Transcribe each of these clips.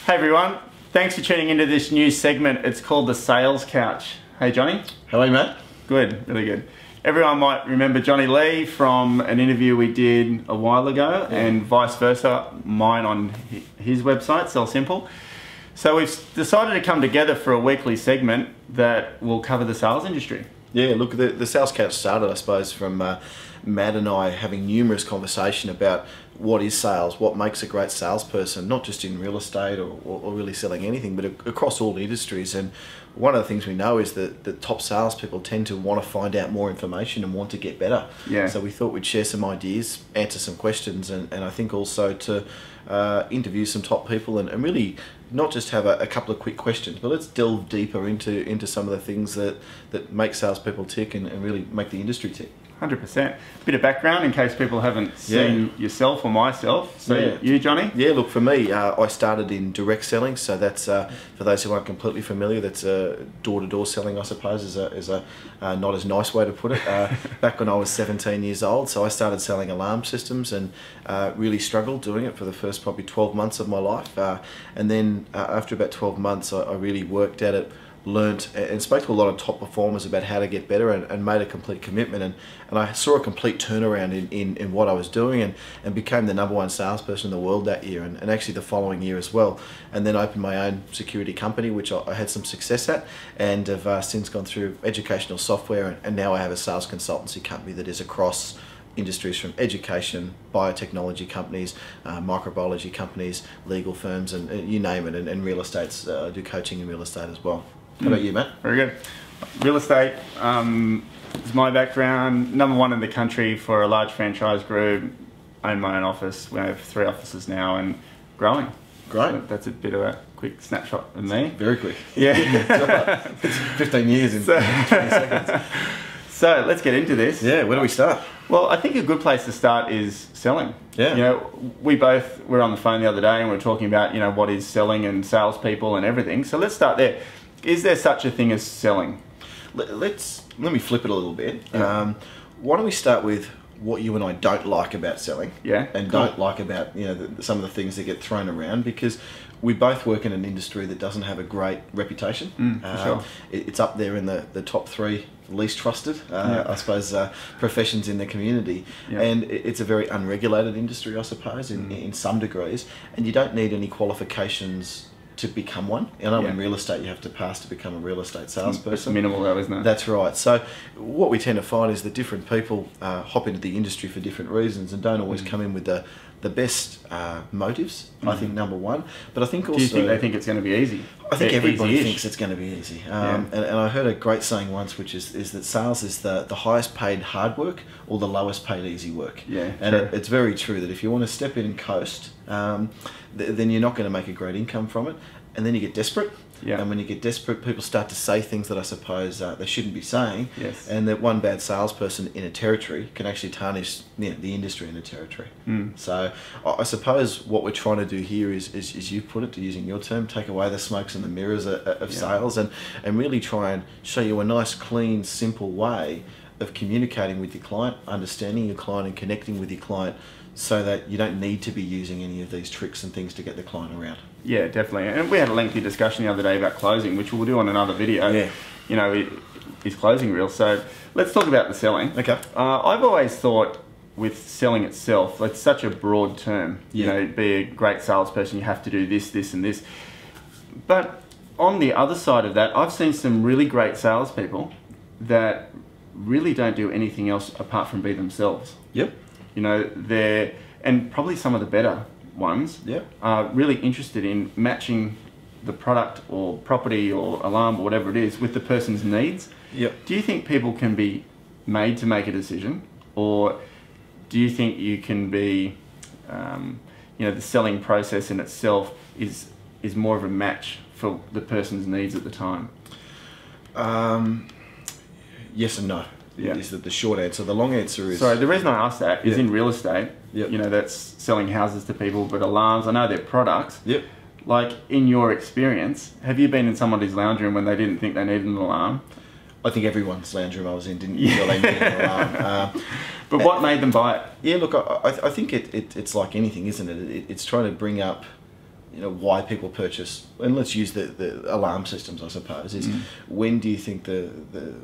Hey everyone, thanks for tuning into this new segment. It's called the Sales Couch. Hey Johnny. How are you, mate? Good, really good. Everyone might remember Johnny Lee from an interview we did a while ago, and vice versa, mine on his website, Sell Simple. So we've decided to come together for a weekly segment that will cover the sales industry. Yeah, look, the Sales Couch started, I suppose, from Matt and I having numerous conversation about what is sales, what makes a great salesperson, not just in real estate or really selling anything, but across all industries. And one of the things we know is that the top salespeople tend to want to find out more information and want to get better. Yeah. So we thought we'd share some ideas, answer some questions, and I think also to interview some top people and really not just have a couple of quick questions, but let's delve deeper into some of the things that make salespeople tick and really make the industry tick. 100%. Bit of background in case people haven't seen yourself or myself. So you, Johnny? Yeah, look, for me, I started in direct selling. So that's, for those who aren't completely familiar, that's door-to-door selling, I suppose, is a not as nice way to put it. Back when I was 17 years old, so I started selling alarm systems and really struggled doing it for the first probably 12 months of my life. And then after about 12 months, I really worked at it, learnt and spoke to a lot of top performers about how to get better and made a complete commitment, and I saw a complete turnaround in what I was doing and became the #1 salesperson in the world that year and actually the following year as well, and then opened my own security company, which I had some success at, and have since gone through educational software, and now I have a sales consultancy company that is across industries from education, biotechnology companies, microbiology companies, legal firms, and you name it, and real estate. I do coaching in real estate as well. How about you, Matt? Very good. Real estate is my background. #1 in the country for a large franchise group. Own my own office. We have 3 offices now and growing. Great. So that's a bit of a quick snapshot of me. Very quick. Yeah. It's 15 years in 20 seconds. So let's get into this. Yeah, where do we start? Well, I think a good place to start is selling. Yeah. You know, we both were on the phone the other day and we were talking about, you know, what is selling and salespeople and everything. So let's start there. Is there such a thing as selling? Let me flip it a little bit. Yeah. Why don't we start with what you and I don't like about selling? Yeah. And don't like about, you know, some of the things that get thrown around, because we both work in an industry that doesn't have a great reputation. For sure. It's up there in the top 3 least trusted, I suppose, professions in the community. Yeah. And it's a very unregulated industry, I suppose, in some degrees. And you don't need any qualifications to become one. I know in real estate you have to pass to become a real estate salesperson. It's minimal though, isn't it? That's right. So what we tend to find is that different people hop into the industry for different reasons and don't always come in with the best motives, I think, #1. But I think also... Do you think they think it's going to be easy? I think everybody thinks it's going to be easy. And I heard a great saying once, which is that sales is the highest paid hard work or the lowest paid easy work. Yeah, and it's very true that if you want to step in and coast, then you're not going to make a great income from it. And then you get desperate. Yeah. And when you get desperate, people start to say things that I suppose they shouldn't be saying. Yes. And that one bad salesperson in a territory can actually tarnish the industry in a territory. So I suppose what we're trying to do here is you put it, to using your term, take away the smokes and the mirrors of sales and really try and show you a nice, clean, simple way of communicating with your client, understanding your client and connecting with your client, so that you don't need to be using any of these tricks and things to get the client around. Yeah, definitely. And we had a lengthy discussion the other day about closing, which we'll do on another video. Yeah. You know, is closing real? So let's talk about the selling. Okay. I've always thought with selling itself, it's such a broad term. You know, be a great salesperson, you have to do this, this and this. But on the other side of that, I've seen some really great salespeople that really don't do anything else apart from be themselves. Yep. You know, and probably some of the better ones are really interested in matching the product or property or alarm or whatever it is with the person's needs. Yep. Do you think people can be made to make a decision, or do you think you can be, you know, the selling process in itself is more of a match for the person's needs at the time? Yes and no. Yeah. Is the short answer. The long answer is... Sorry, the reason I asked that is in real estate, you know, that's selling houses to people, but alarms, I know they're products. Yep. Like, in your experience, have you been in somebody's lounge room when they didn't think they needed an alarm? I think everyone's lounge room I was in didn't feel they needed an alarm. But what made them buy it? Yeah, look, I think it's like anything, isn't it? It's trying to bring up why people purchase, and let's use the alarm systems, I suppose, is when do you think the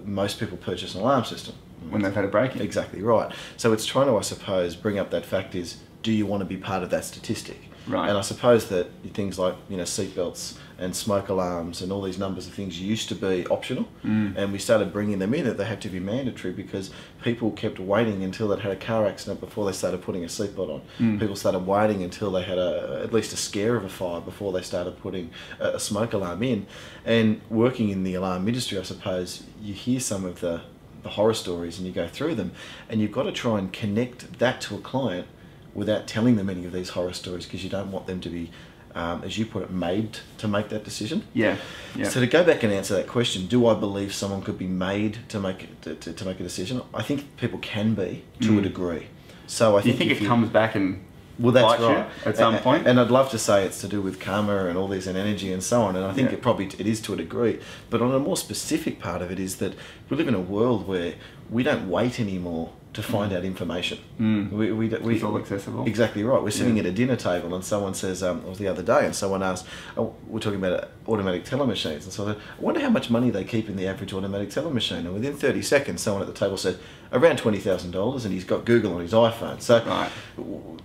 most people purchase an alarm system? When they've had a break-in. Exactly right. So it's trying to, I suppose, bring up that fact is, do you want to be part of that statistic? Right. And I suppose that things like seatbelts and smoke alarms and all these numbers of things used to be optional, and we started bringing them in that they had to be mandatory because people kept waiting until they'd had a car accident before they started putting a seatbelt on. People started waiting until they had at least a scare of a fire before they started putting a smoke alarm in. And working in the alarm industry, I suppose, you hear some of the horror stories and you go through them, and you've got to try and connect that to a client without telling them any of these horror stories, because you don't want them to be, as you put it, made to make that decision. Yeah. So to go back and answer that question, do I believe someone could be made to make to make a decision? I think people can be to a degree. So I Do you think it comes back and well, that's bites right. you at some point? And I'd love to say it's to do with karma and all these and energy and so on. And I think it is to a degree. But on a more specific part of it is that we live in a world where we don't wait anymore to find out information. It's all accessible. Exactly right. We're sitting at a dinner table and someone says, it was the other day, and someone asked, we're talking about automatic teller machines, and so I said, I wonder how much money they keep in the average automatic teller machine. And within 30 seconds, someone at the table said, around $20,000, and he's got Google on his iPhone. So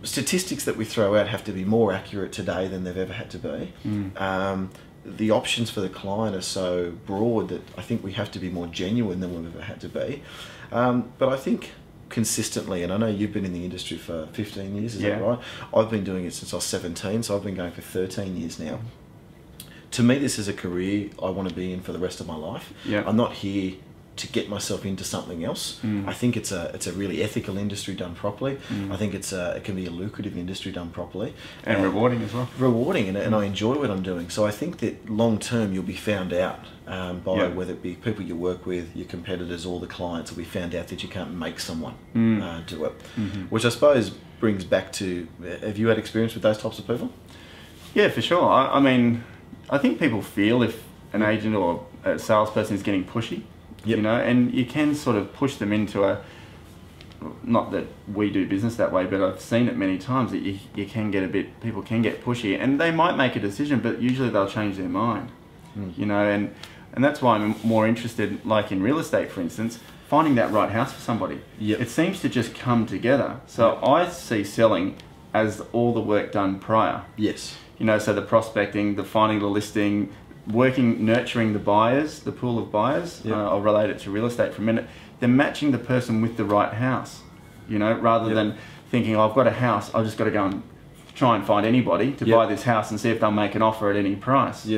statistics that we throw out have to be more accurate today than they've ever had to be. The options for the client are so broad that I think we have to be more genuine than we've ever had to be. But I think consistently, and I know you've been in the industry for 15 years, is that right? I've been doing it since I was 17, so I've been going for 13 years now. To me, this is a career I want to be in for the rest of my life. I'm not here to get myself into something else. I think it's a really ethical industry done properly. I think it can be a lucrative industry done properly. And rewarding as well. Rewarding, and I enjoy what I'm doing. So I think that long term you'll be found out by whether it be people you work with, your competitors, or the clients will be found out that you can't make someone do it. Which I suppose brings back to, have you had experience with those types of people? Yeah, for sure. I mean, I think people feel if an agent or a salesperson is getting pushy, and you can sort of push them into a, not that we do business that way, but I've seen it many times that you can get people can get pushy, and they might make a decision, but usually they'll change their mind, and that's why I'm more interested, like in real estate, for instance, finding that right house for somebody. It seems to just come together. So I see selling as all the work done prior. So the prospecting, the finding the listing, nurturing the buyers, the pool of buyers. I'll relate it to real estate for a minute. They're matching the person with the right house, rather than thinking, I've got a house, I've just got to go and try and find anybody to buy this house and see if they'll make an offer at any price.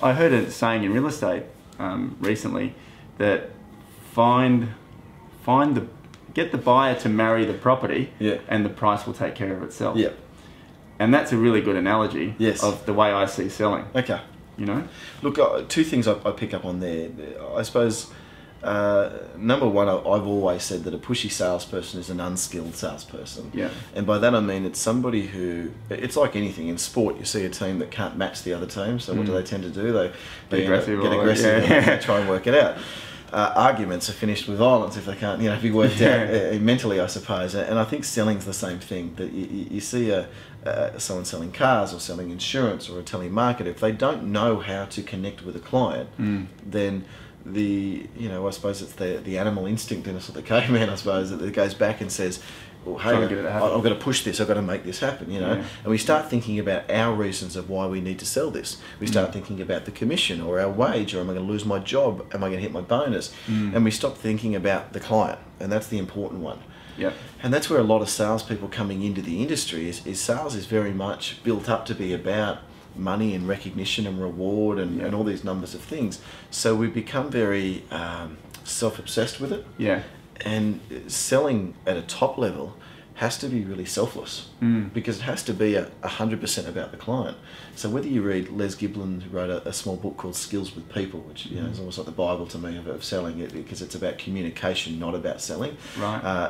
I heard a saying in real estate recently that get the buyer to marry the property, and the price will take care of itself. And that's a really good analogy of the way I see selling. Look, two things I pick up on there. I suppose, number one, I've always said that a pushy salesperson is an unskilled salesperson. And by that I mean it's somebody who, it's like anything in sport, you see a team that can't match the other team, so what do they tend to do? They get aggressive and try and work it out. Arguments are finished with violence if they can't, be worked out mentally, I suppose. And I think selling's the same thing. That you see someone selling cars or selling insurance or a telemarketer, if they don't know how to connect with a client, then I suppose it's the animal instinct in us, or the caveman, I suppose, that goes back and says, well, hey, I've got to push this, I've got to make this happen, And we start thinking about our reasons of why we need to sell this. We start thinking about the commission or our wage, or am I going to lose my job? Am I going to hit my bonus? And we stop thinking about the client, and that's the important one. And that's where a lot of salespeople coming into the industry is sales is very much built up to be about money and recognition and reward and all these numbers of things. So we become very self-obsessed with it. And selling at a top level has to be really selfless, because it has to be 100% about the client. So whether you read Les Giblin, who wrote a small book called Skills with People, which is almost like the Bible to me of selling it, because it's about communication, not about selling.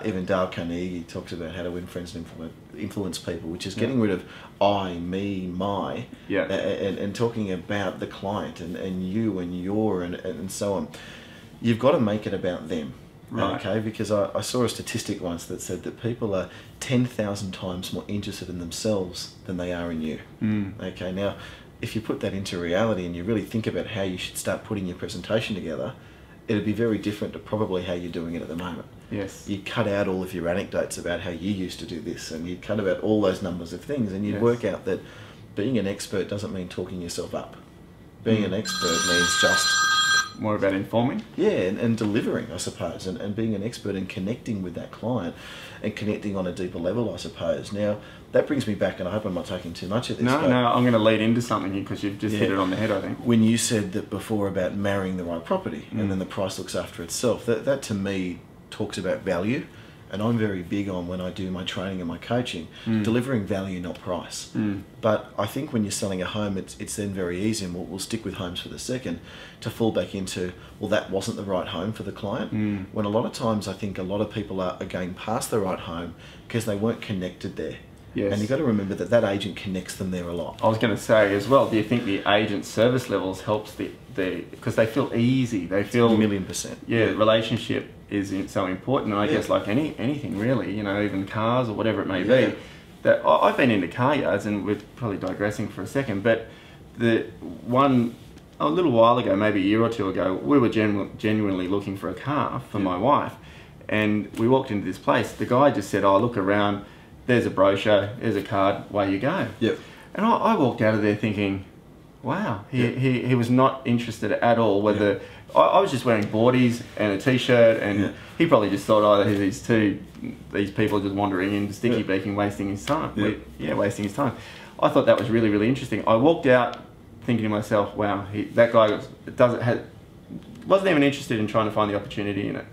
Even Dale Carnegie talks about how to win friends and influence people, which is getting rid of I, me, my, and talking about the client and you and your and so on. You've got to make it about them. Right. Okay, because I saw a statistic once that said that people are 10,000 times more interested in themselves than they are in you. Okay, now, if you put that into reality and you really think about how you should start putting your presentation together, it'd be very different to probably how you're doing it at the moment. Yes. You cut out all of your anecdotes about how you used to do this, and you cut out all those numbers of things, and you'd Yes. work out that being an expert doesn't mean talking yourself up. Being an expert means just... More about informing? Yeah, and delivering, I suppose, and being an expert and connecting with that client and connecting on a deeper level, I suppose. Now, that brings me back, and I hope I'm not taking too much of this. No, I'm going to lead into something here because you've just hit it on the head, I think. When you said that before about marrying the right property and then the price looks after itself, that to me talks about value. And I'm very big on, when I do my training and my coaching, delivering value, not price. But I think when you're selling a home, it's then very easy, and we'll stick with homes for the second, to fall back into, well, that wasn't the right home for the client. When a lot of times I think a lot of people are going past the right home because they weren't connected there. Yes. And you've got to remember that that agent connects them there a lot. I was going to say as well, do you think the agent service levels helps because they feel easy, they feel... 1,000,000%. Yeah, relationship is so important, and I guess like anything really, you know, even cars or whatever it may be. That I've been into car yards, and we're probably digressing for a second, but a little while ago, maybe a year or two ago, we were genuinely looking for a car for my wife, and we walked into this place. The guy just said, "Oh, look around, there's a brochure, there's a card, away you go." Yep. And I walked out of there thinking, wow, he was not interested at all. Whether I was just wearing boardies and a t-shirt, and he probably just thought, oh, these people just wandering in, sticky beaking, wasting his time. Wasting his time. I thought that was really, really interesting. I walked out thinking to myself, wow, that guy wasn't even interested in trying to find the opportunity in it.